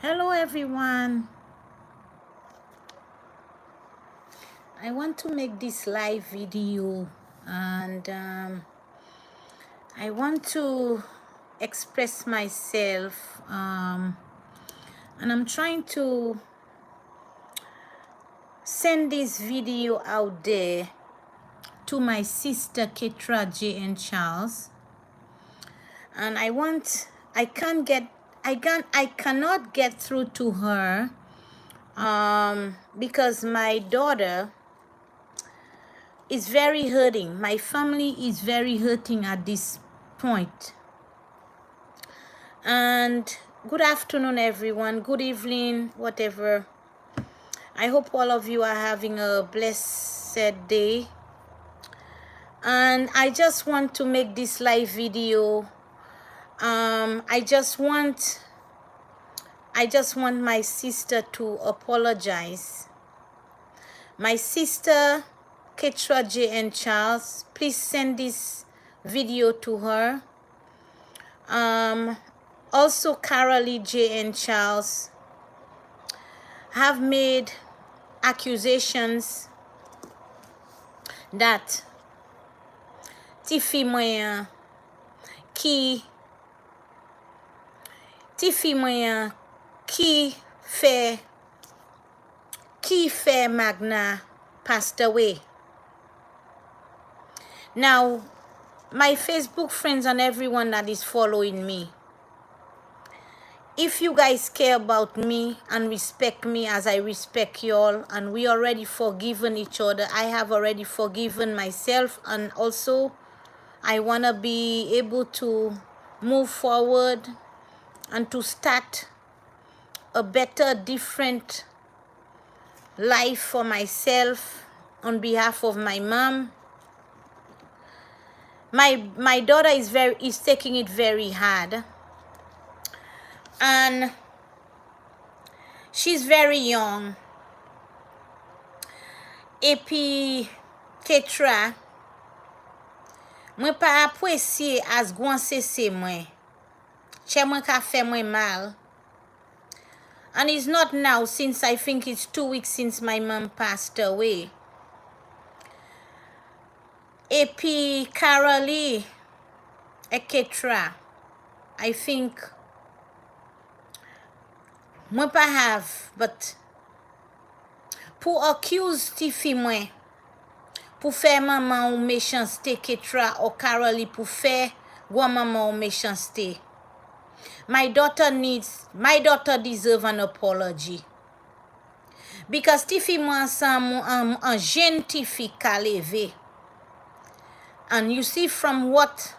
Hello everyone. I want to make this live video and I want to express myself and I'm trying to send this video out there to my sister Ketra J.N. Charles, and I cannot get through to her because my daughter is very hurting. My family is very hurting at this point. And good afternoon everyone, good evening, whatever. I hope all of you are having a blessed day. And I just want to make this live video. I just want my sister to apologize. My sister Ketra J.N. Charles, please send this video to her. Also Carolee J.N. Charles have made accusations that Tifi Moyen ki fe Magna passed away. Now, my Facebook friends and everyone that is following me, if you guys care about me and respect me as I respect y'all, and we already forgiven each other, I have already forgiven myself, and also I want to be able to move forward and to start a better, different life for myself on behalf of my mom. My daughter is taking it very hard, and she's very young. Et puis Ketra, mwen pa apresye as gwan sese mwen. Che mwen ka fe mwen mal. And it's not now, since I think it's 2 weeks since my mom passed away. Et puis Carolee et Ketra, I think mwen pa have, but pou accuse Tifi mwen, pou fe maman ou méchanceté Ketra ou Carolee pou fe gwa maman ou méchanceté. My daughter deserve an apology. Because Tifi mwen ensemble an jen Tifi ka leve. And you see from what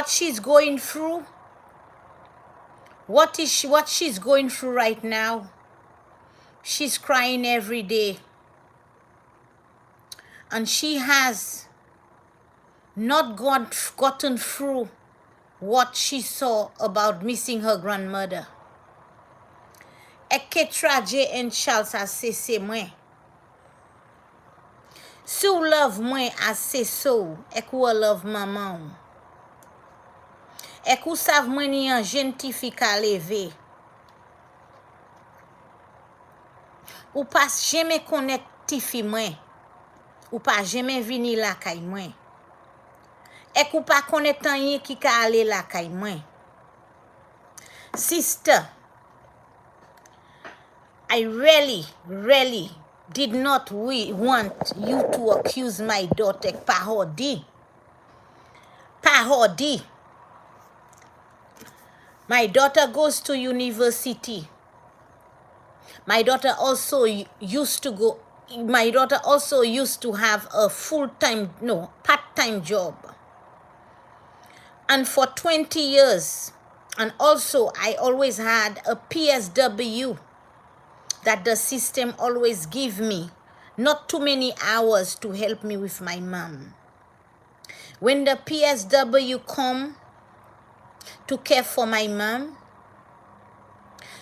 she's going through, what she's going through right now, she's crying every day. And she has not gotten through what she saw about missing her grandmother. E Ketra J.N. Charles a sese mwen. Si ou love mwen as se so, ek ou love maman ou. Ek ou sav mwen ni an jen Tifi ka leve. Ou pas jeme konet Tifi mwen. Ou pas jeme vini la kay mwen. Ek ou pa konet anye ki ka ale la kay mwen. Sister, I really did not want you to accuse my daughter. Pahodi. My daughter goes to university. My daughter also used to have a part-time job. And for 20 years, and also I always had a PSW that the system always give me, not too many hours to help me with my mom. When the PSW come to care for my mom,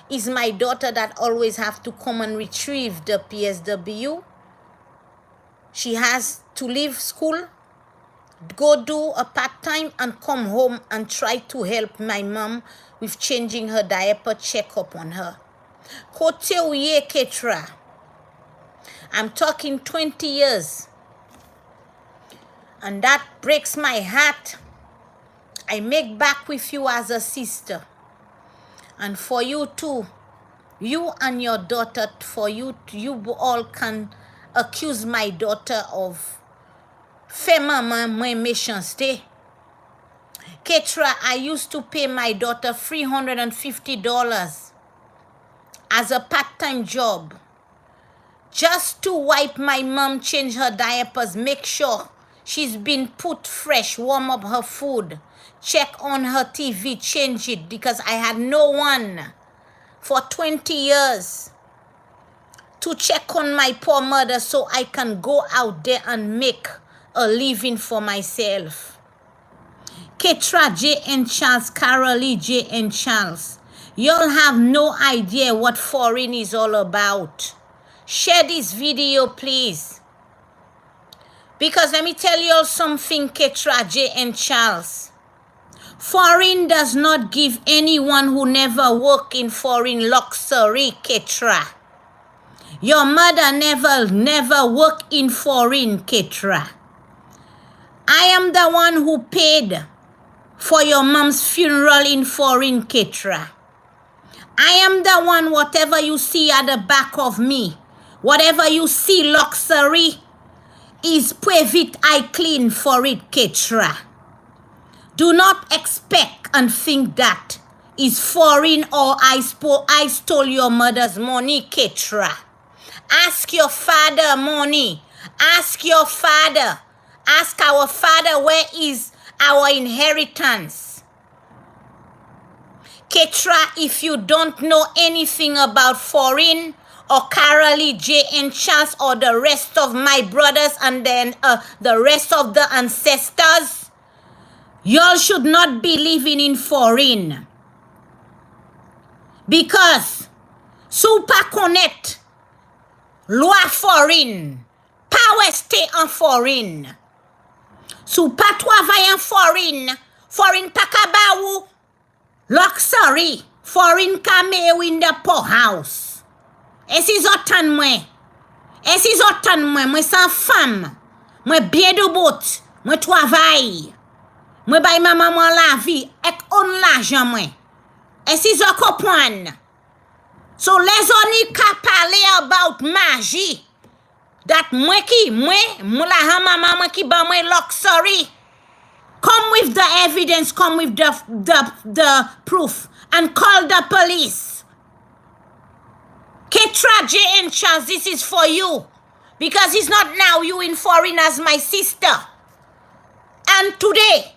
is my daughter that always have to come and retrieve the PSW. She has to leave school, go do a part-time and come home and try to help my mom with changing her diaper, check up on her. Kote ouye Ketra. I'm talking 20 years. And that breaks my heart. I make back with you as a sister. And for you too, you and your daughter, for you all can accuse my daughter of fait maman mwen méchanceté. Ketra, I used to pay my daughter $350 as a part-time job just to wipe my mom, change her diapers, make sure she's been put fresh, warm up her food, check on her TV, change it, because I had no one for 20 years to check on my poor mother so I can go out there and make a living for myself. Ketra J. and Charles, Carolee J. and Charles, y'all have no idea what foreign is all about. Share this video, please. Because let me tell you all something, Ketra J. and Charles. Foreign does not give anyone who never work in foreign luxury, Ketra. Your mother never worked in foreign, Ketra. I am the one who paid for your mom's funeral in foreign, Ketra. I am the one, whatever you see at the back of me, whatever you see luxury, is private, I clean for it, Ketra. Do not expect and think that is foreign or I stole your mother's money, Ketra. Ask your father money. Ask your father. Ask our father where is our inheritance. Ketra, if you don't know anything about foreign or Carolee J. and Charles or the rest of my brothers and then the rest of the ancestors, y'all should not be living in foreign. Because super connect, loi foreign, power stay en foreign. Sou pa travay en foreign pa ka ba ou luxury, foreign ka me ou in the poorhouse. E si zotan mwen, mwen san fam, mwen bien de bout, mwen travay, mwen bay maman mwen la vi, ek on l'argent mwen. E si zo kopwan. So les oni ka pale about magie, that mwen la ha maman mwen ki ba mwen luxury. Come with the evidence, come with the proof, and call the police. Ketra J. and Charles, this is for you. Because it's not now you in foreign as my sister. And today,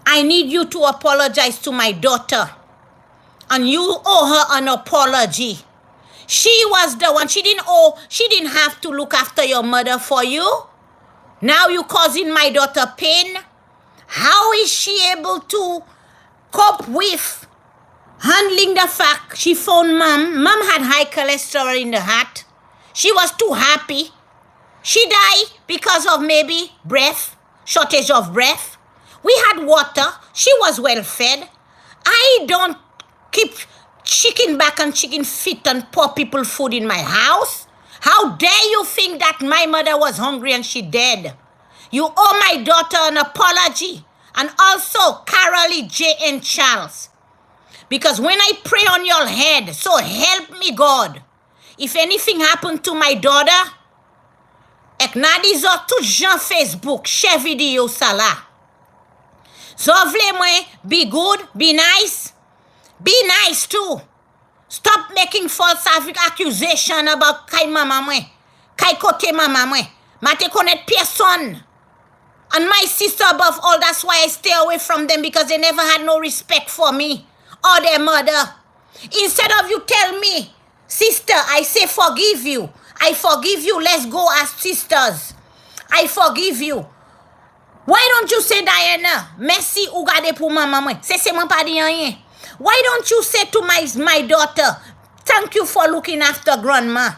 I need you to apologize to my daughter. And you owe her an apology. She was the one, she didn't have to look after your mother for you. Now you causing my daughter pain. How is she able to cope with handling the fact she found mom? Mom had high cholesterol in the heart. She was too happy. She died because of maybe shortage of breath. We had water. She was well fed. I don't keep chicken back and chicken feet and poor people food in my house. How dare you think that my mother was hungry and she dead? You owe my daughter an apology, and also Carolee J. and Charles. Because when I pray on your head, so help me God, if anything happened to my daughter, ek na di zo tout jan Facebook, share video sa la. So vle mwen, be good, be nice too. Stop making false accusation about kay mama mwen, kay kote mama mwen. Mate konet person. And my sister above all, that's why I stay away from them, because they never had no respect for me or their mother. Instead of you tell me, sister, I say forgive you. I forgive you. Let's go as sisters. I forgive you. Why don't you say, Diana, merci ou gade pou maman mwen? Se mwen pa di rien. Why don't you say to my daughter, thank you for looking after grandma?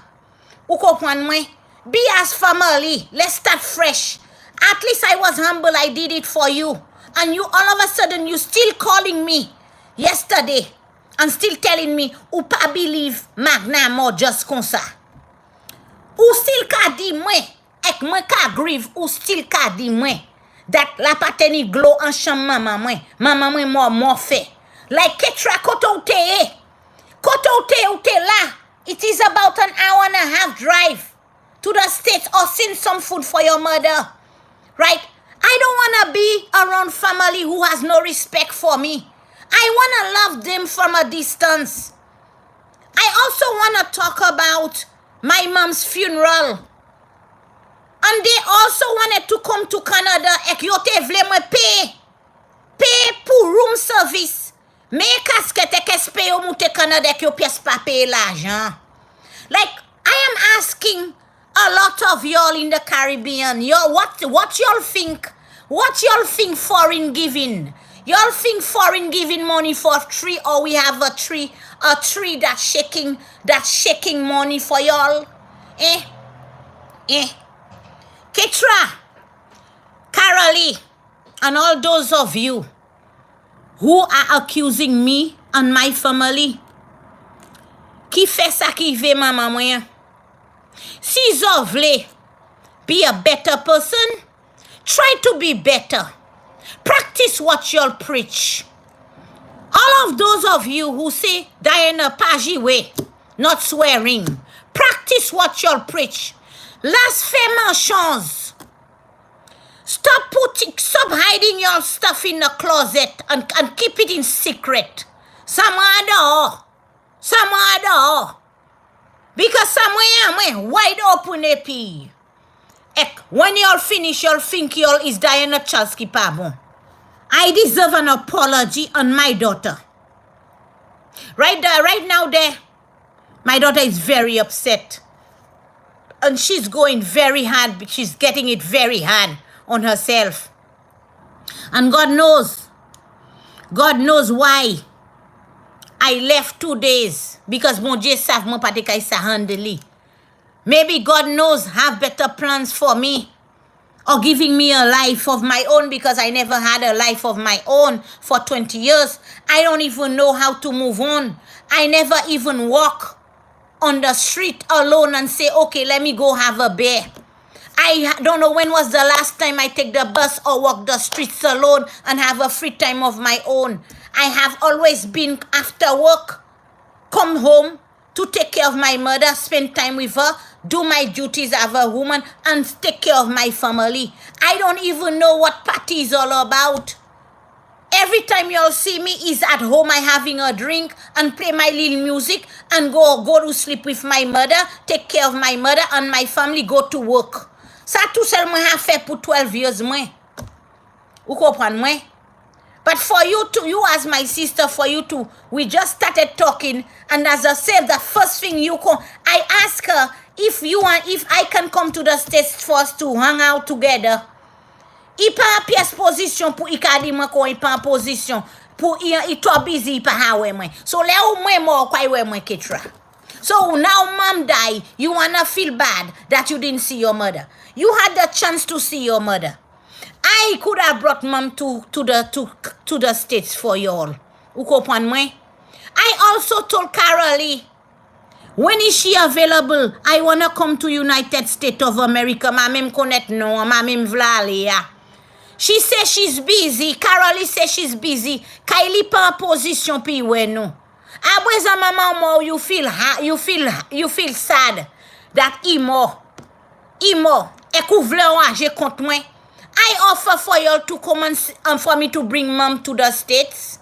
Ou kompren mwen? Be as family. Let's start fresh. At least I was humble. I did it for you. And you, all of a sudden, you still calling me yesterday and still telling me, ou pa believe Magna mo just kon sa. Ou still ka di mwen, ek mwen ka grieve, ou still ka di mwen, that la pateni glow an chan maman mwen mo fe. Like Ketra koto te e. Koto te ou te la. It is about an hour and a half drive to the States or send some food for your mother. Right? I don't want to be around family who has no respect for me. I want to love them from a distance. I also want to talk about my mom's funeral. And they also wanted to come to Canada. Ek yo te vle mwen pay pour room service. Me casket ek espe yo moute Canada ek yo pièce pa pay l'argent. Like, I am asking a lot of y'all in the Caribbean, what y'all think? What y'all think foreign giving? Y'all think foreign giving money for a tree, or we have a tree that's shaking money for y'all? Ketra, Carolee, and all those of you who are accusing me and my family, ki fe sa ki ve maman mwen? Si zo vle be a better person, try to be better. Practice what y'all preach. All of those of you who say Diana Pajiwe, not swearing, practice what y'all preach. Last famous chance. Stop hiding your stuff in the closet and keep it in secret. Somewhere. Because somewhere wide open AP. When y'all finish, y'all think y'all is Diana Chalski Pabon. I deserve an apology on my daughter. Right now there, my daughter is very upset. And she's going very hard. She's getting it very hard on herself. And God knows why I left 2 days. Because mon Dieu sav mon pate kay sa handeli. Maybe God knows have better plans for me. Or giving me a life of my own, because I never had a life of my own for 20 years. I don't even know how to move on. I never even walk on the street alone and say, okay, let me go have a beer. I don't know when was the last time I take the bus or walk the streets alone and have a free time of my own. I have always been after work, come home to take care of my mother, spend time with her, do my duties as a woman, and take care of my family. I don't even know what party is all about. Every time y'all see me is at home, I having a drink and play my little music and go to sleep with my mother, take care of my mother and my family, go to work. Sa tout seul mwen ha fait pour 12 years mwen. Ou kompran mwen? But for you as my sister, we just started talking, and as I said, the first thing I asked her if I can come to the States for us to hang out together. I pa en pièce position pour I ka di mwen kon I pa en position pour I to busy I pa ha we mwen. So le ou mwen mo kwa we mwen Ketra. So now mom die, you wanna feel bad that you didn't see your mother. You had the chance to see your mother. I could have brought mom to the States for y'all. Ou kompran mwen? I also told Carolee, when is she available? I wanna come to United States of America. Ma mem konet non, ma mem vla ale ya. She says she's busy. Carolee says she's busy. Kylie pa en position pi we nou. Abwe za maman mo, you feel sad that Imo, ekou vle waje kont mwen. I offer for y'all to come and for me to bring mom to the States.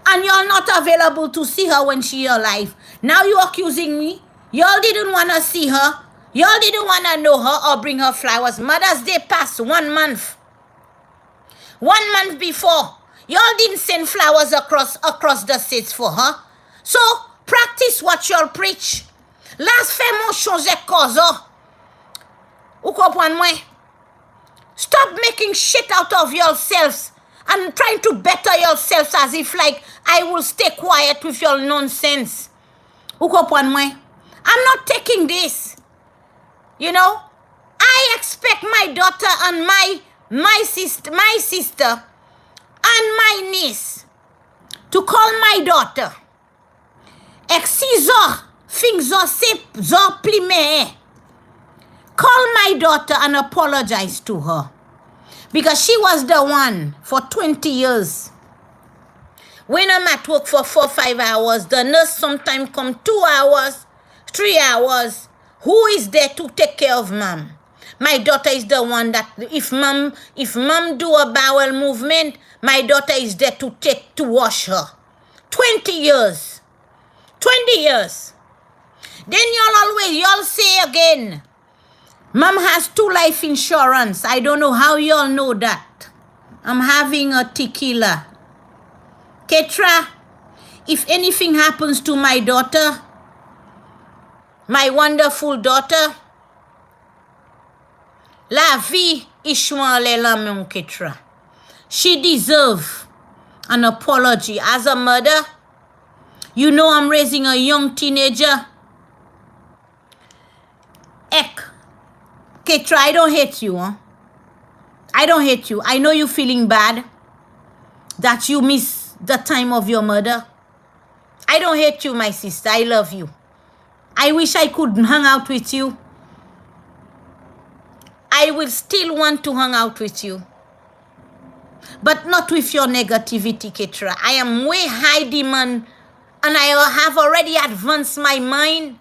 And y'all not available to see her when she alive. Now you accusing me? Y'all didn't want to see her. Y'all didn't want to know her or bring her flowers. Mother's Day passed 1 month. 1 month before. Y'all didn't send flowers across the States for her. So, practice what y'all preach. Last fè mon chose kozo. Ou kompran mwen? Stop making shit out of yourselves and trying to better yourselves as if like I will stay quiet with your nonsense. Ou kompren mwen? I'm not taking this. You know? I expect my daughter and my sister and my niece to call my daughter. Ek si zo, fin zo se zo plime. Call my daughter and apologize to her. Because she was the one for 20 years. When I'm at work for 4-5 hours, the nurse sometimes come 2 hours, 3 hours. Who is there to take care of mom? My daughter is the one that if mom do a bowel movement, my daughter is there to wash her. 20 years. 20 years. Then y'all say again, mom has 2 life insurance. I don't know how y'all know that. I'm having a tequila. Ketra, if anything happens to my daughter, my wonderful daughter, la vie ishwan le lamen Ketra. She deserves an apology. As a mother, you know I'm raising a young teenager. Ek, Ketra, I don't hate you, huh? I don't hate you. I know you're feeling bad that you miss the time of your mother. I don't hate you, my sister. I love you. I wish I could hang out with you. I will still want to hang out with you. But not with your negativity, Ketra. I am way high demand and I have already advanced my mind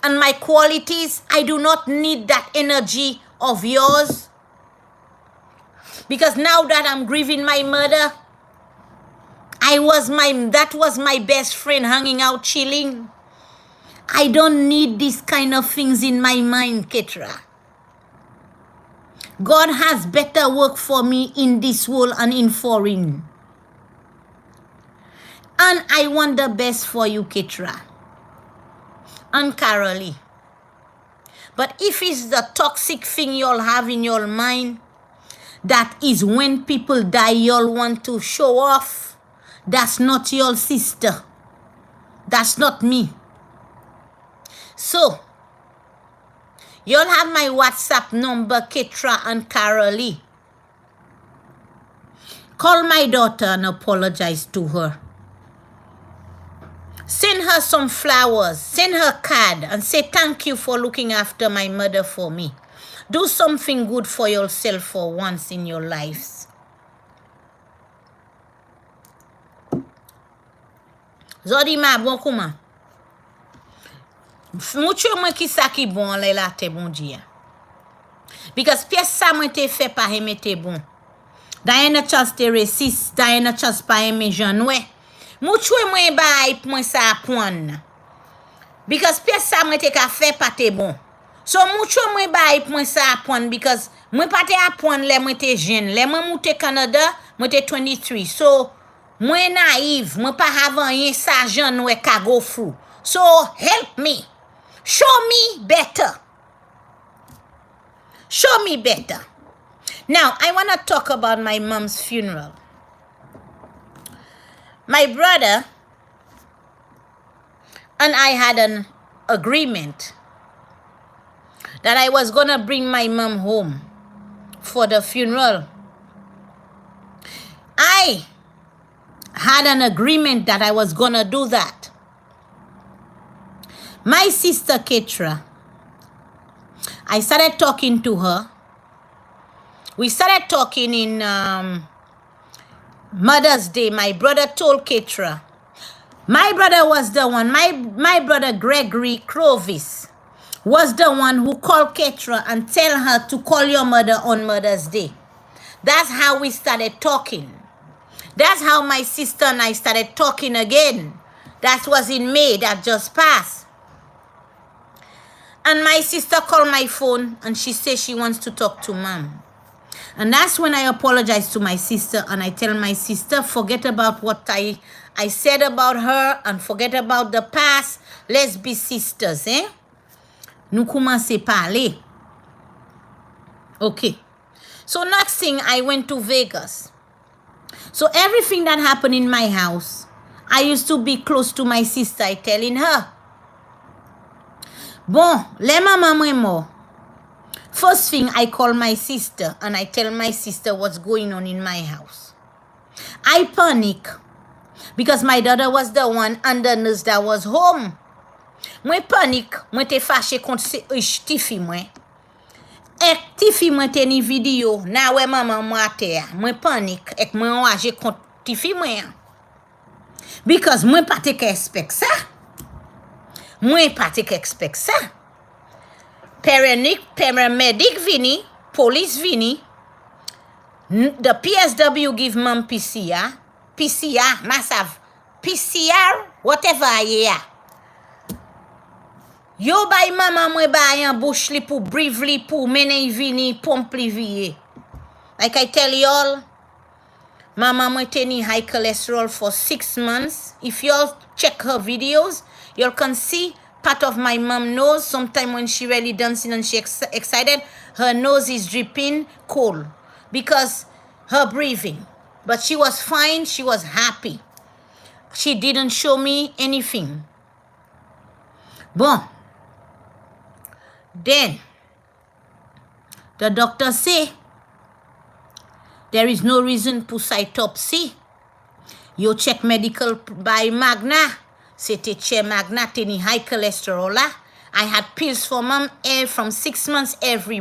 and my qualities. I do not need that energy of yours. Because now that I'm grieving my mother, that was my best friend hanging out, chilling. I don't need these kind of things in my mind, Ketra. God has better work for me in this world and in foreign. And I want the best for you, Ketra. And Carolee. But if it's the toxic thing y'all have in your mind, that is when people die, y'all want to show off. That's not your sister. That's not me. So, y'all have my WhatsApp number, Ketra and Carolee. Call my daughter and apologize to her. Send her some flowers. Send her a card and say thank you for looking after my mother for me. Do something good for yourself for once in your lives. Zodi ma bon kouman. Moucho mwen ki sa ki bon le la te bon diya. Because pièce sa mwen te fait pa heme te bon. Diana Charles te resist. Diana Charles pa heme janwe. Moucho mwen ba mwen sa apwan. Because pièce sa mwen te ka fait pa te bon. So moucho mwen ba mwen sa apwan because mwen pa te apwan le mwen te jen. Le mwen moute Canada, mwen te 23. So mwen naive, mwen pa havan yen sa janwe ka go through. So help me. Show me better. Show me better. Now, I want to talk about my mom's funeral. My brother and I had an agreement that I was going to bring my mom home for the funeral. I had an agreement that I was going to do that. My sister Ketra, I started talking to her. We started talking in Mother's Day. My brother told Ketra. My brother was the one, my brother Gregory Clovis was the one who called Ketra and tell her to call your mother on Mother's Day. That's how we started talking. That's how my sister and I started talking again. That was in May that just passed. And my sister called my phone and she said she wants to talk to mom. And that's when I apologize to my sister and I tell my sister, forget about what I said about her and forget about the past. Let's be sisters, eh? Nou komanse pale. Okay. So next thing, I went to Vegas. So everything that happened in my house, I used to be close to my sister, I telling her. Bon, le maman mwen mo. First thing, I call my sister and I tell my sister what's going on in my house. I panic because my daughter was the one and the nurse that was home. Mwen panic, mwen te fache kont tifi mwen. Ek tifi mwen te ni video, na we maman mwen ate ya. Mwen panic, ek mwen waje kont tifi mwen. Because mwen pa te ke expect sa. Mwen pa te ke expect sa. Paramedic vini, police vini, the PSW give mom PCR, massive, PCR, whatever ye ya. Yo bay maman mwen bay an bouche li pou breathe li pou menen vini pompe li viye. Like I tell y'all, maman mwen teni high cholesterol for 6 months. If y'all check her videos, y'all can see part of my mom nose. Sometimes when she really dancing and she excited, her nose is dripping cold because her breathing. But she was fine. She was happy. She didn't show me anything. Bon. Then, the doctor say, there is no reason for cytopsy. You check medical by Magna. C'était chez Magna, teni high cholesterol la. I had pills for mom from 6 months every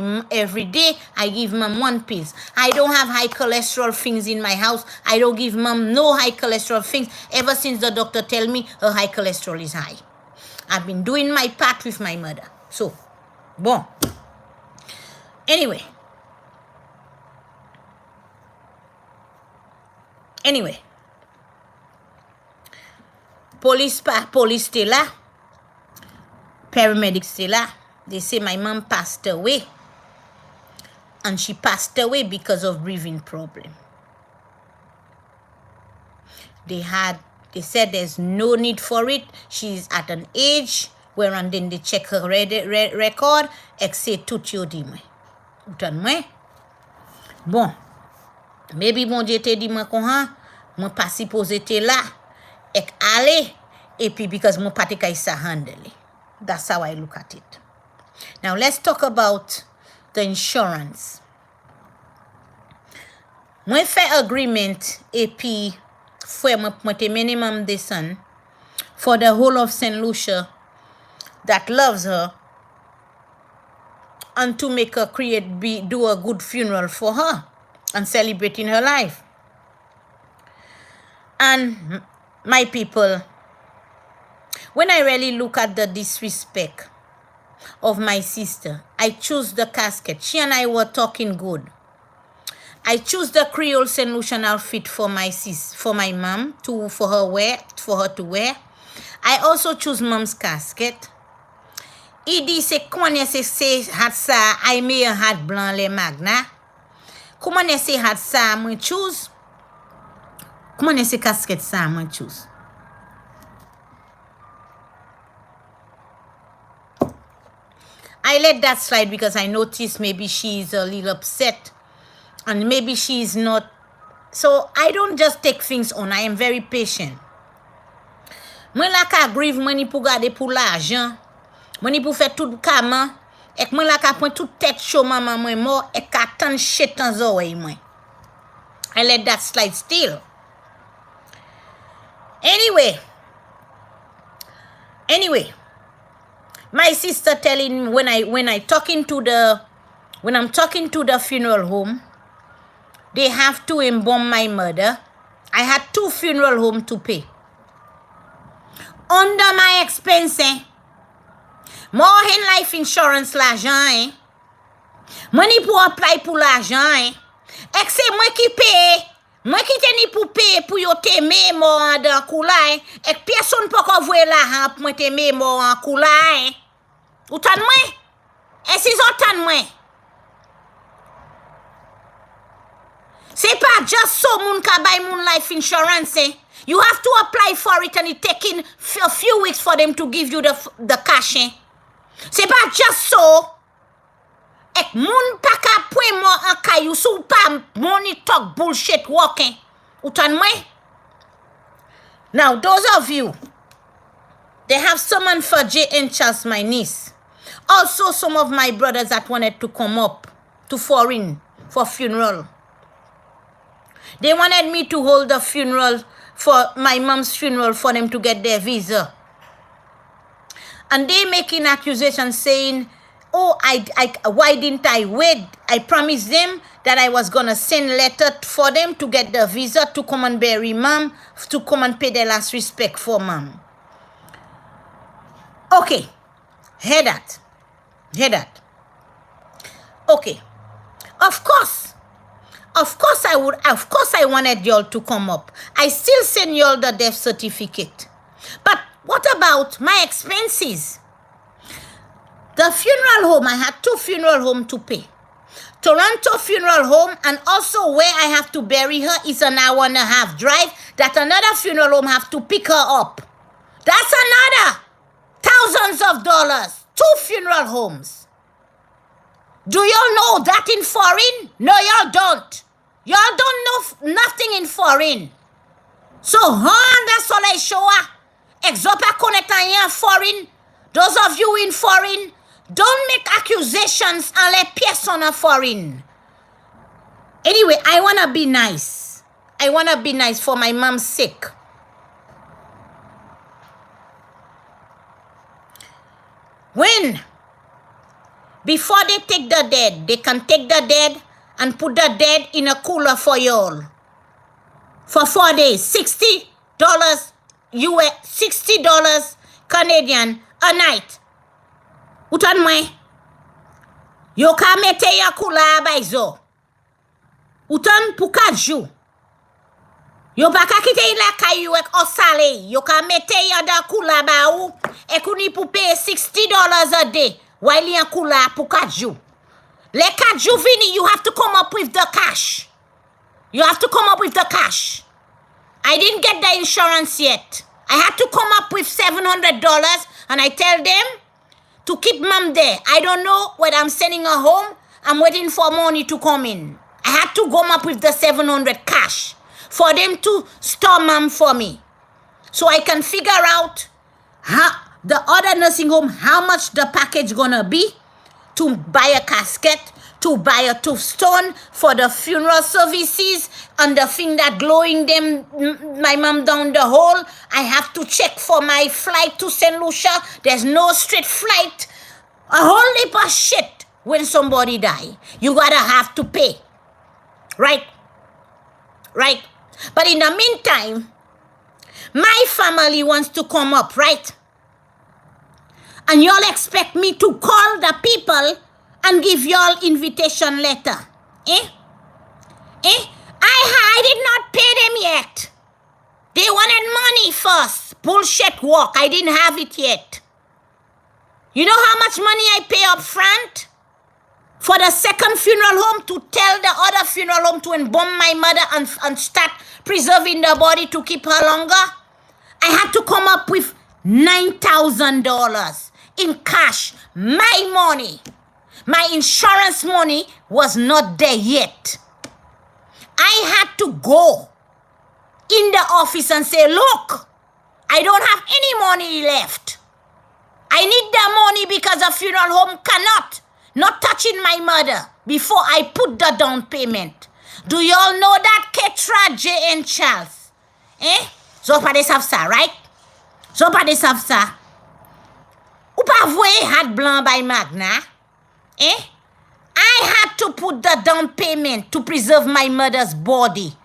day. I give mom 1 pill. I don't have high cholesterol things in my house. I don't give mom no high cholesterol things ever since the doctor tell me her high cholesterol is high. I've been doing my part with my mother. So, bon. Anyway, police stay la, paramedics stay la. They say my mom passed away, and she passed away because of breathing problem. They said there's no need for it. She's at an age where and then they check her record, except tout yo di mwen. Utan mwen? Bon, maybe bon Dieu te di mwen kon han, mwen pa suppose te la, ek ale, epi because mwen pa te kay sa handle. That's how I look at it. Now let's talk about the insurance. Mwen fe agreement, epi fwe mwen te minimum desan for the whole of St. Lucia that loves her, and to make her do a good funeral for her and celebrating her life. And my people, when I really look at the disrespect of my sister, I choose the casket. She and I were talking good. I choose the Creole St. Lucian outfit for my mom for her to wear. I also choose mom's casket. I di se koman se hat sa ay me yon hat blanc le Magna. Koman se hat sa mwen choose? Koman se casket sa mwen choose? I let that slide because I noticed maybe she's a little upset and maybe she's not. So I don't just take things on. I am very patient. Mwen la ka grieve mwen pou gade pou l'argent. Mwen pou fè tout kaman. Ek mwen la ka point tout tête show maman mwen mo. Ek ka tan chetan zowe mwen. I let that slide still. Anyway, my sister telling me when I'm talking to the funeral home, they have to embalm my mother. I had 2 funeral home to pay. Under my expense, more in life insurance l'argent, money pour apply pour l'argent, ek se mwen ki paye, mwen ki teni pou paye pour yo te me mo an dan koulay, ek person pou ko vwe la han pou mwen te me mo an koulay. Ou tan mwen? Si zon tan mwen? C'est pas just so moun ka buy moun life insurance. You have to apply for it and it taking a few weeks for them to give you the cash. C'est pas just so. Ek moun pa ka pwe mo an kayou sou pa money talk bullshit walking. Utan mwen? Now, those of you, they have someone for J.N. Charles, my niece. Also, some of my brothers that wanted to come up to foreign for funeral. They wanted me to hold a funeral for my mom's funeral for them to get their visa. And they making accusations saying, oh, why didn't I wait? I promised them that I was going to send letter for them to get the visa to come and bury mom, to come and pay their last respect for mom. Okay, hear that. Hear that. Okay. Of course I wanted y'all to come up. I still send y'all the death certificate. But what about my expenses? The funeral home, I had 2 funeral homes to pay. Toronto Funeral Home, and also where I have to bury her is an hour and a half drive that another funeral home have to pick her up. That's another thousands of dollars. 2 funeral homes. Do y'all know that in foreign? No, y'all don't. Y'all don't know nothing in foreign. So, that's all I show her. Exopa connecta foreign. Those of you in foreign, don't make accusations and let person foreign. Anyway, I want to be nice. I want to be nice for my mom's sake. Before they take the dead, they can take the dead and put the dead in a cooler for y'all. For 4 days, $60 US, $60 Canadian a night. Utan mwen? Yo ka mete ya kula bay zo. Utan pou 4 jou. Yo pa ka kite ila kayu ek osale. Yo ka mete ya da kula ba ou. Ekuni pou pay $60 a day. While yan kula pou 4 jou. Le 4 jou vini, you have to come up with the cash. You have to come up with the cash. I didn't get the insurance yet. I had to come up with $700 and I tell them to keep mom there. I don't know whether I'm sending her home. I'm waiting for money to come in. I had to come up with the $700 cash for them to store mom for me. So I can figure out how the other nursing home, how much the package gonna be to buy a casket, to buy a tombstone for the funeral services, and the thing that glowing them, my mom down the hole. I have to check for my flight to St. Lucia. There's no straight flight. A whole heap of shit when somebody die. You gotta have to pay. Right? Right? But in the meantime, my family wants to come up, right? And y'all expect me to call the people and give y'all invitation letter. I did not pay them yet. They wanted money first. Bullshit work. I didn't have it yet. You know how much money I pay up front? For the second funeral home to tell the other funeral home to embalm my mother and start preserving the body to keep her longer? I had to come up with $9,000 in cash. My money. My insurance money was not there yet. I had to go in the office and say, look, I don't have any money left. I need the money because the funeral home cannot not touching my mother before I put the down payment. Do y'all know that Ketra J.N. Charles? Zopa de savsa, right? Zopa de savsa. Ou pa voye hat blanc by Magna? I had to put the down payment to preserve my mother's body.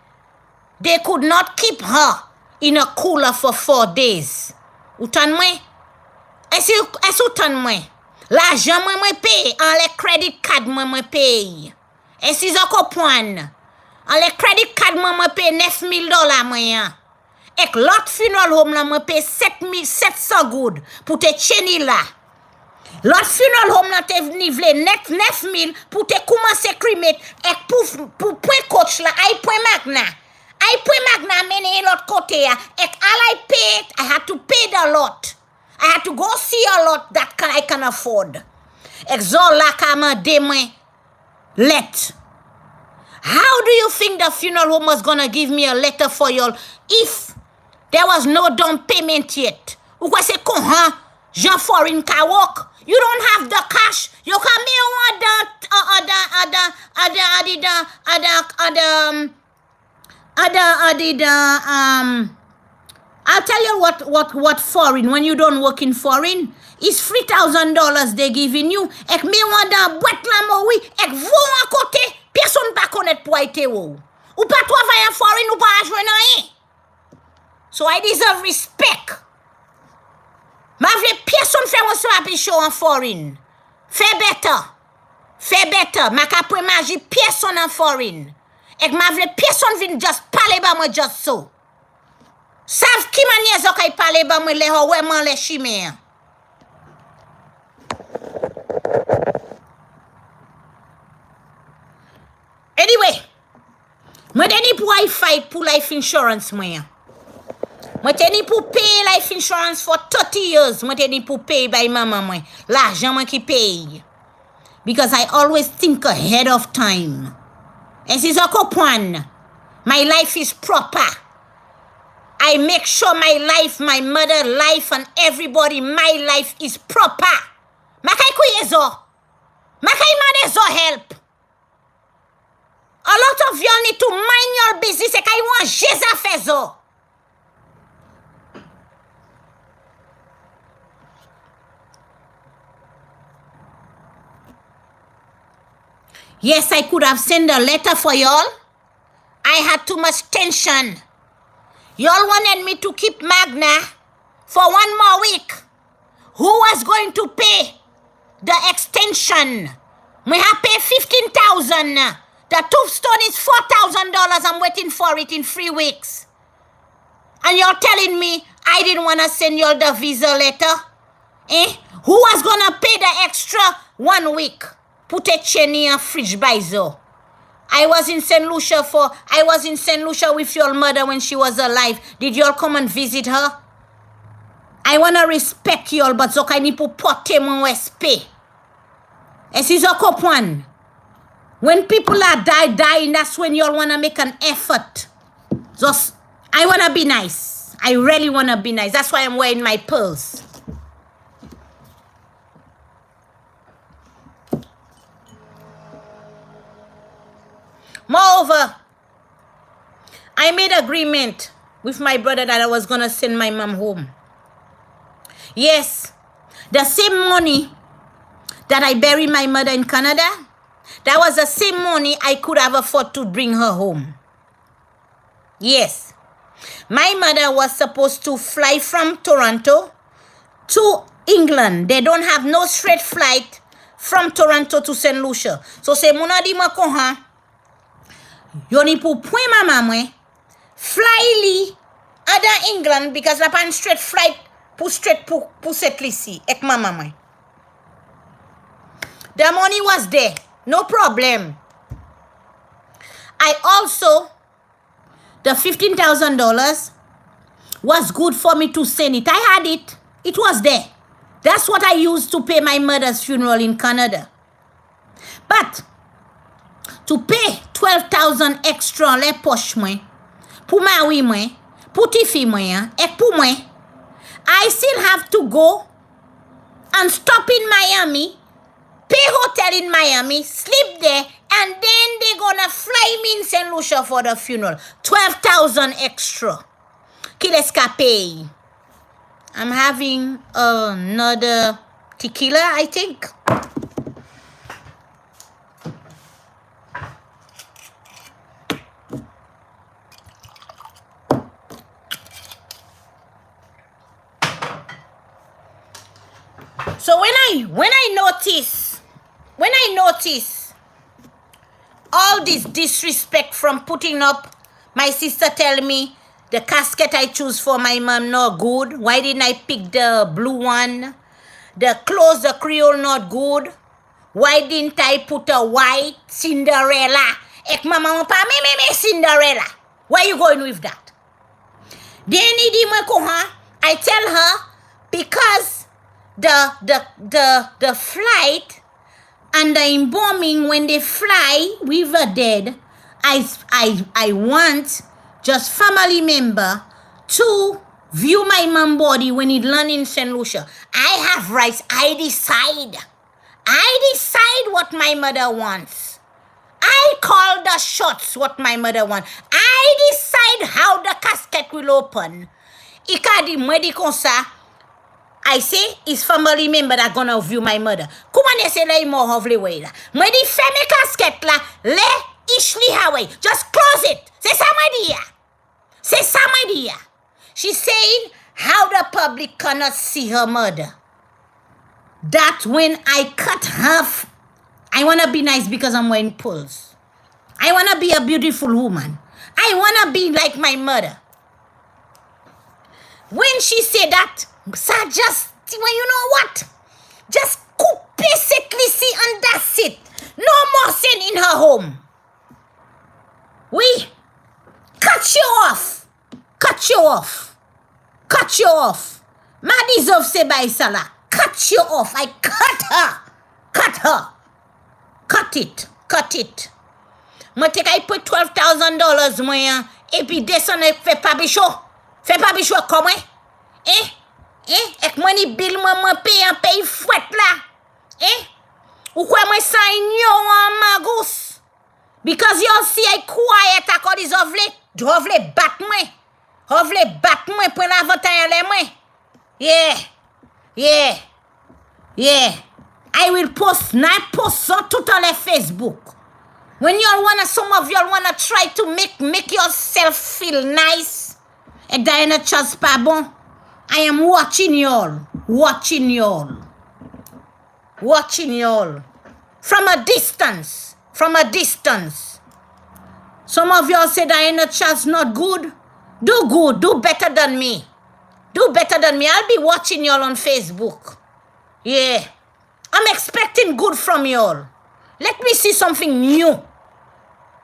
They could not keep her in a cooler for 4 days. Utan mwen? Es utan mwen? L'argent mwen pay, an le credit card mwen pay. Es is a kopwan. An le credit card mwen pay $9,000 mwen. Ek lot funeral home la mwen pay $7,700 good pou te cheni la. Lot funeral home la te nivle net $9,000 pou te koumanse krimet ek pou point coach la ay point Magna. Ay point Magna mene lot kote ya. Ek all I paid, I had to pay the lot. I had to go see a lot that I can afford. Ek zon la kama demwe let. How do you think the funeral home was gonna give me a letter for y'all if there was no down payment yet? Ou kwa se kon, huh? Jean Foreign ka walk. You don't have the cash. You come here I'll tell you what foreign, when you don't work in foreign, it's $3,000 they giving you. Ek me wanda boîte la moui, ek vou an kote, personne pa connaît pour aite ou. Ou pa travailler en foreign, ou pa ajwen rien. So I deserve respect. Ma vle personne fait mon swap show en foreign. Fais better. Ma kapre maji personne en foreign. Ek ma vle personne vin just parler ba moi just so. Sav ki manye zo kay parler ba moi le ho weman le chimère. Anyway, moi deni pou I fight pour life insurance moi. Moi teni pour pay life insurance for 30 years. Moi teni pour pay by mama moi. L'argent moi qui paye. Because I always think ahead of time. And si zo comprendre, my life is proper. I make sure my life, my mother life, and everybody, my life is proper. Makay kuye zo. Makay made zo help. A lot of y'all need to mind your business. E kay wan jeza fe zo. Yes, I could have sent a letter for y'all. I had too much tension. Y'all wanted me to keep Magna for 1 more week. Who was going to pay the extension? We have paid $15,000. The tombstone is $4,000. I'm waiting for it in 3 weeks. And you're telling me I didn't want to send y'all the visa letter? Who was going to pay the extra 1 week? Put a chain in a fridge by zo. I was in St. Lucia with your mother when she was alive. Did y'all come and visit her? I want to respect y'all, but zo kay ni pou pote mon wespe. And si zo kopwan, when people are dying, that's when y'all want to make an effort. Just, I want to be nice. I really want to be nice. That's why I'm wearing my pearls. Moreover, I made agreement with my brother that I was going to send my mom home. Yes, the same money that I buried my mother in Canada, that was the same money I could have afforded to bring her home. Yes, my mother was supposed to fly from Toronto to England. They don't have no straight flight from Toronto to St. Lucia. So say mona di ma kon ha, yo ni pou point maman mwen, fly li ada England because la pan straight flight pou set li si ek maman mwen. The money was there, no problem. I also, the $15,000 was good for me to send it. I had it. It was there. That's what I used to pay my mother's funeral in Canada. But to pay 12,000 extra le poche mwen, pou mawi mwen, pou tifi mwen, ek pou mwen, I still have to go and stop in Miami, pay hotel in Miami, sleep there, and then they gonna fly me in St. Lucia for the funeral. 12,000 extra. Ki leska pay. I'm having another tequila, I think. So when I notice all this disrespect from putting up, my sister tell me the casket I choose for my mom not good. Why didn't I pick the blue one? The clothes, the Creole not good. Why didn't I put a white Cinderella? Ek mama pa me Cinderella. Where you going with that? Then I tell her because the flight and the embalming when they fly with the dead I want just family member to view my mom body when it land in St. Lucia. I have rights. I decide what my mother wants. I call the shots what my mother wants. I decide how the casket will open. Ikadi mwedi konsa. I say it's family member that gonna view my mother. Comment say la imo hovle way la. Mwedi feme casket la le ishli hawe. Just close it. C'est ça my dear. C'est ça my dear. She's saying how the public cannot see her mother. That when I cut half, I want to be nice because I'm wearing pearls. I want to be a beautiful woman. I want to be like my mother. When she said that, so just, well, you know what? Just coupe cette lissy and that's it. No more sin in her home. We cut you off. Cut you off. Cut you off. Ma deserve say by Salah. Cut you off. I cut her. Cut her. Cut it. Cut it. Moi te kay put $12,000 mwen et puis descend et fait pas bichot. Fait pas bichot comme ek mwen ni bill mwen paye fouet la. Ou quoi mwen sign yo an magous. Because you see I quiet akon is ovle bat mwen. Ovle bat mwen pour la vantay le mwen. Yeah. I will post on tout on le Facebook. When some of y'all wanna try to make yourself feel nice, and Diana Charles pas bon. I am watching y'all from a distance. Some of y'all say Diana Charles not good. Do better than me. I'll be watching y'all on Facebook. Yeah. I'm expecting good from y'all. Let me see something new.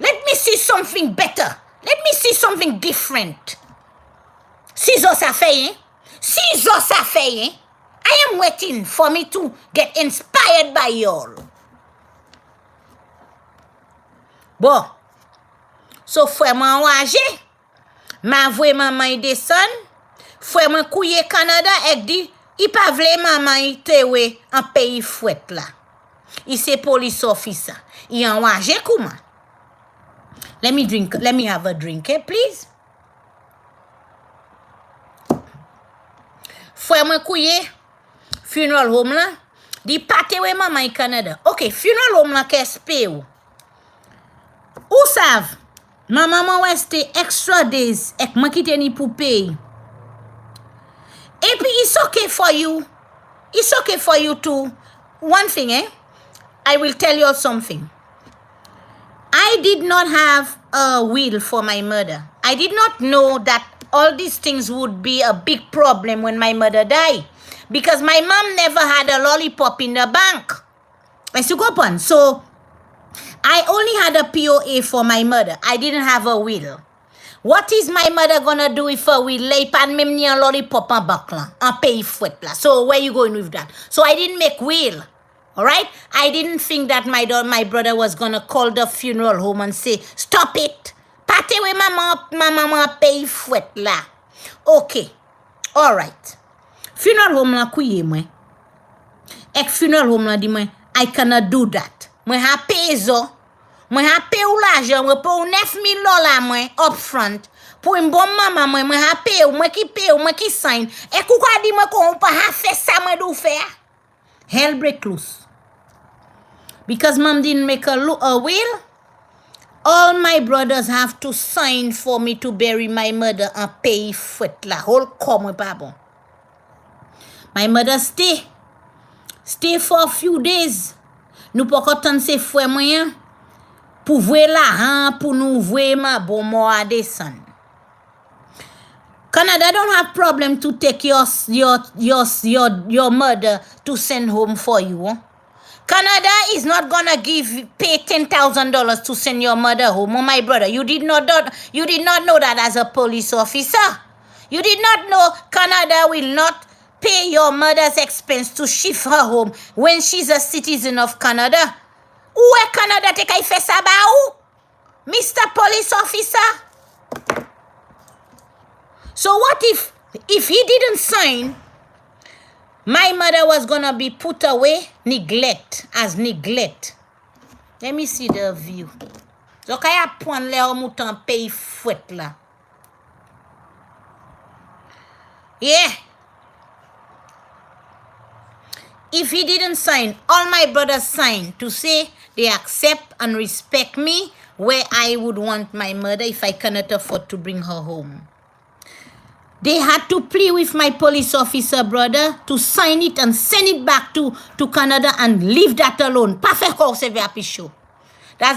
Let me see something better. Let me see something different. Scissors a fait, I am waiting for me to get inspired by y'all. Bon. So, frère m'a wajé. Ma vwe maman y descend. Frère m'a kouye Canada ek di, I pa vle maman y tewe en pays fouet la. I se police officer. I an wajé kouman. Let me have a drink, please. Frère m'a kouye funeral home la. Di pa tewe maman y Canada. Ok, funeral home la kespe ou. Ou sav? Ma maman wè stay extra days ek mwen kite ni pou pay. Et puis it's okay for you. It's okay for you too. One thing, I will tell you something. I did not have a will for my mother. I did not know that all these things would be a big problem when my mother died. Because my mom never had a lollipop in the bank. So, I only had a POA for my mother. I didn't have a will. What is my mother gonna do if her will lay pan mem ni a lollipop en back la, en pay fouet la? So where you going with that? So I didn't make will. Alright? I didn't think that my brother was gonna call the funeral home and say, stop it. Pate we mama pay fouet la. Okay. Alright. Funeral home la kouye mwen. Ek funeral home la di mwen, I cannot do that. Mwen ha pay zo. Mwen ha pay ou l'ajan, mwen pou $9,000 mwen up front. Pou mbon mama mwen ha pay ou, mwen ki sign. E kou kwa di mwen kon pa ha fe sa mwen do fe. Hell break loose. Because mom didn't make a will, all my brothers have to sign for me to bury my mother and pay fouet la. Whole come pa bon. My mother stay for a few days. Nou pa kotan se fwe mwen pou vwe la han pou nou vwe ma bon mo a desan. Canada don't have problem to take your mother to send home for you. Canada is not gonna pay $10,000 to send your mother home. Oh my brother, you did not know that as a police officer. You did not know Canada will not pay your mother's expense to shift her home when she's a citizen of Canada. Ou Canada te kay fè sa ba ou? Mr. Police Officer. So what if he didn't sign, my mother was gonna be put away, neglect. Let me see the view. So kaya point le ou moutan pay fouet la. Yeah. If he didn't sign, all my brothers signed to say they accept and respect me where I would want my mother if I cannot afford to bring her home. They had to plea with my police officer brother to sign it and send it back to Canada and leave that alone. That's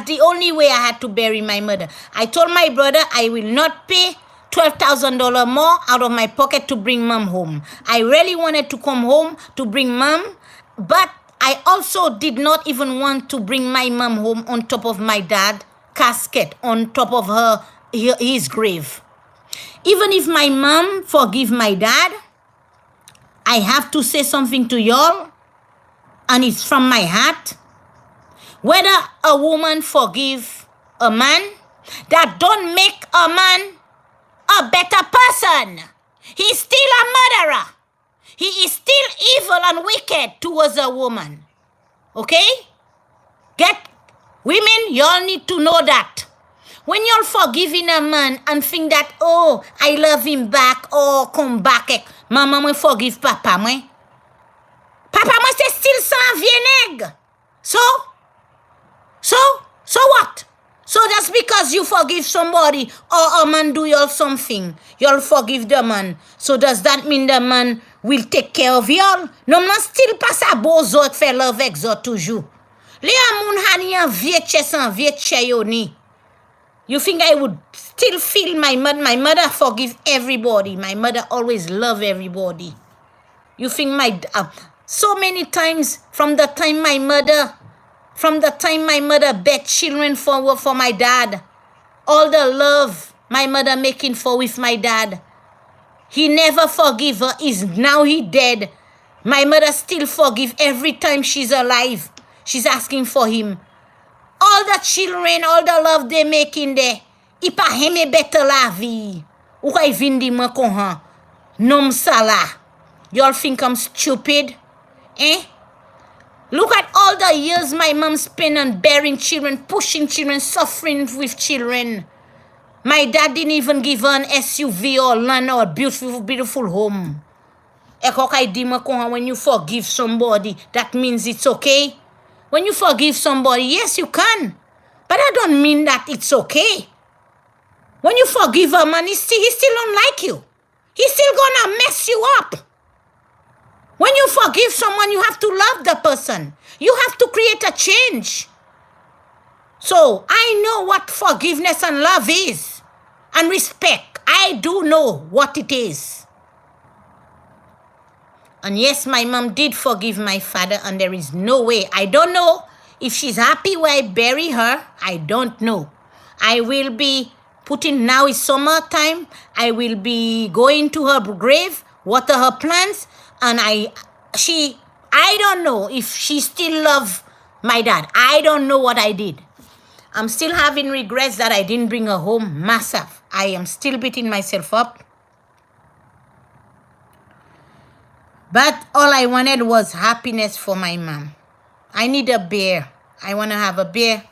the only way I had to bury my mother. I told my brother I will not pay $12,000 more out of my pocket to bring mom home. I really wanted to come home to bring mom, but I also did not even want to bring my mom home on top of my dad casket, on top of his grave. Even if my mom forgive my dad, I have to say something to y'all, and it's from my heart. Whether a woman forgive a man, that don't make a man a better person. He's still a murderer. He is still evil and wicked towards a woman. Okay? Women, y'all need to know that. When you're forgiving a man and think that, oh, I love him back, oh, come back. Maman, moi forgive papa, moi. Papa, moi, c'est still sans vieneg. So what? So that's because you forgive somebody or a man do y'all something. Y'all forgive the man. So does that mean the man will take care of y'all? Non, man still pas sa bozo ek fait love exo toujours. Le amoun hani an vie che san vie che yo ni. You think I would still feel my mother? My mother forgive everybody. My mother always love everybody. You think so many times from the time my mother bet children for my dad, all the love my mother making for with my dad, he never forgive her. Now he dead. My mother still forgive every time she's alive. She's asking for him. All the children, all the love they making there, ipa heme better la vie. Ou kay vindi man kon han. Nom sala. Y'all think I'm stupid? Eh? Look at all the years my mom spent on bearing children, pushing children, suffering with children. My dad didn't even give her an SUV or land or a beautiful home. Eko kay di man kon han, when you forgive somebody, that means it's okay. When you forgive somebody, yes, you can. But that don't mean that it's okay. When you forgive a man, he still don't like you. He's still gonna mess you up. When you forgive someone, you have to love the person. You have to create a change. So, I know what forgiveness and love is. And respect. I do know what it is. And yes, my mom did forgive my father, and there is no way. I don't know if she's happy where I bury her. I don't know. I will be putting, now is summertime, I will be going to her grave, water her plants, and I don't know if she still loves my dad. I don't know what I did. I'm still having regrets that I didn't bring her home. Massive. I am still beating myself up. But all I wanted was happiness for my mom. I need a bear. I want to have a bear.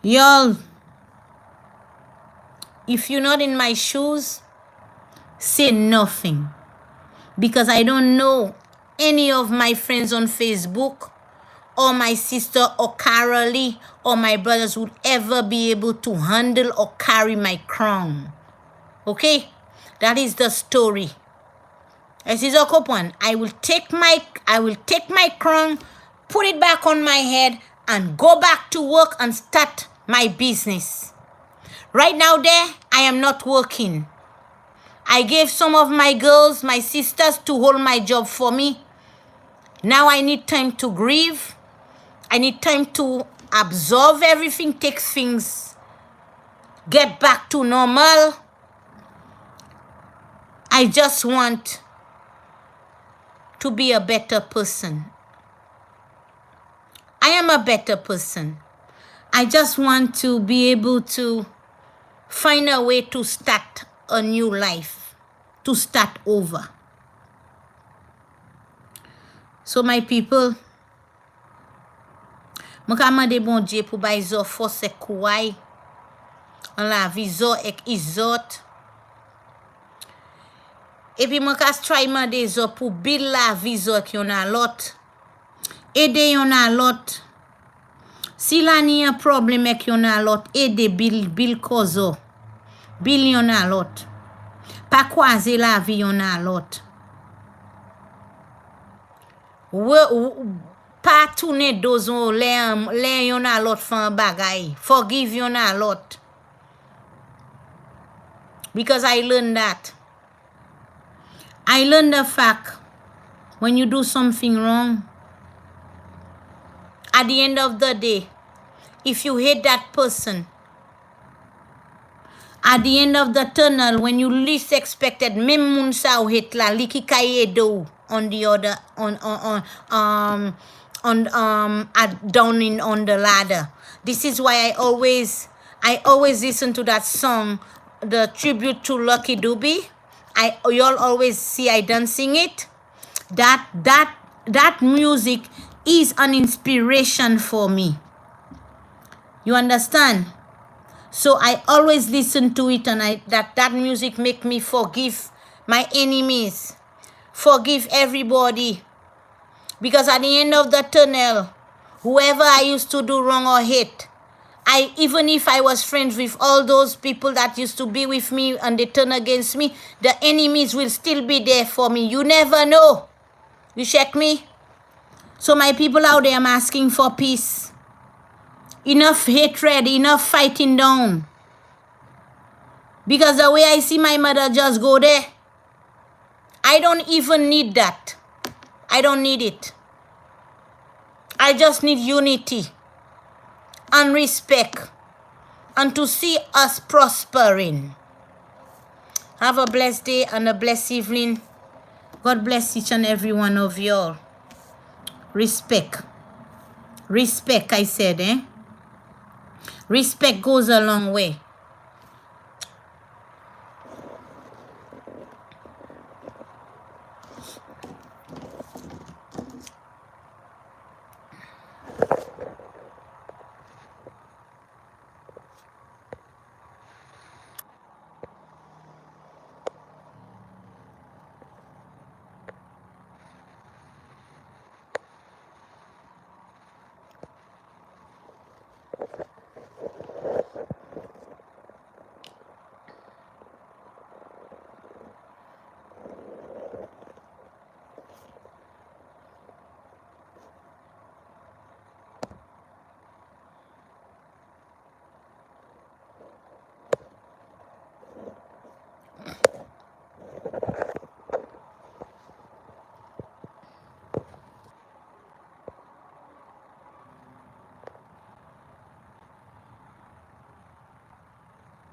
Y'all, if you're not in my shoes, say nothing. Because I don't know any of my friends on Facebook or my sister or Carolee or my brothers would ever be able to handle or carry my crown. Okay? That is the story. I will take my crown, put it back on my head, and go back to work and start my business. Right now there, I am not working. I gave some of my girls, my sisters, to hold my job for me. Now I need time to grieve. I need time to absorb everything, take things, get back to normal. I just want to be a better person. I am a better person. I just want to be able to find a way to start a new life, to start over. So my people, mwen ka mande bon Dieu pou bay zo force ek kouay, an la vi zo ek izot. Et puis mwen ka try mande zo pou build la vi zo ek yon a lot. Ede yon a lot. Si la ni un problem ek yon a lot, ede bil kozo. Bil yon a lot. Pa kwaze la vi yon a lot. Pa tourne dozon le yon a lot fan bagay. Forgive yon a lot. Because I learned that. I learned the fact when you do something wrong, at the end of the day, if you hate that person, at the end of the tunnel, when you least expected, même moun sa ou hate la, li ki kaye do on the other, down on the ladder. This is why I always listen to that song, the tribute to Lucky Dube. Y'all always see I dancing it. That music is an inspiration for me. You understand? So I always listen to it, and that music make me forgive my enemies, forgive everybody. Because at the end of the tunnel, whoever I used to do wrong or hate, even if I was friends with all those people that used to be with me and they turn against me, the enemies will still be there for me. You never know. You check me? So my people out there, I'm asking for peace. Enough hatred, enough fighting down. Because the way I see my mother just go there, I don't even need that. I don't need it. I just need unity and respect and to see us prospering. Have a blessed day and a blessed evening. God bless each and every one of y'all. Respect. Respect, I said, eh? Respect goes a long way.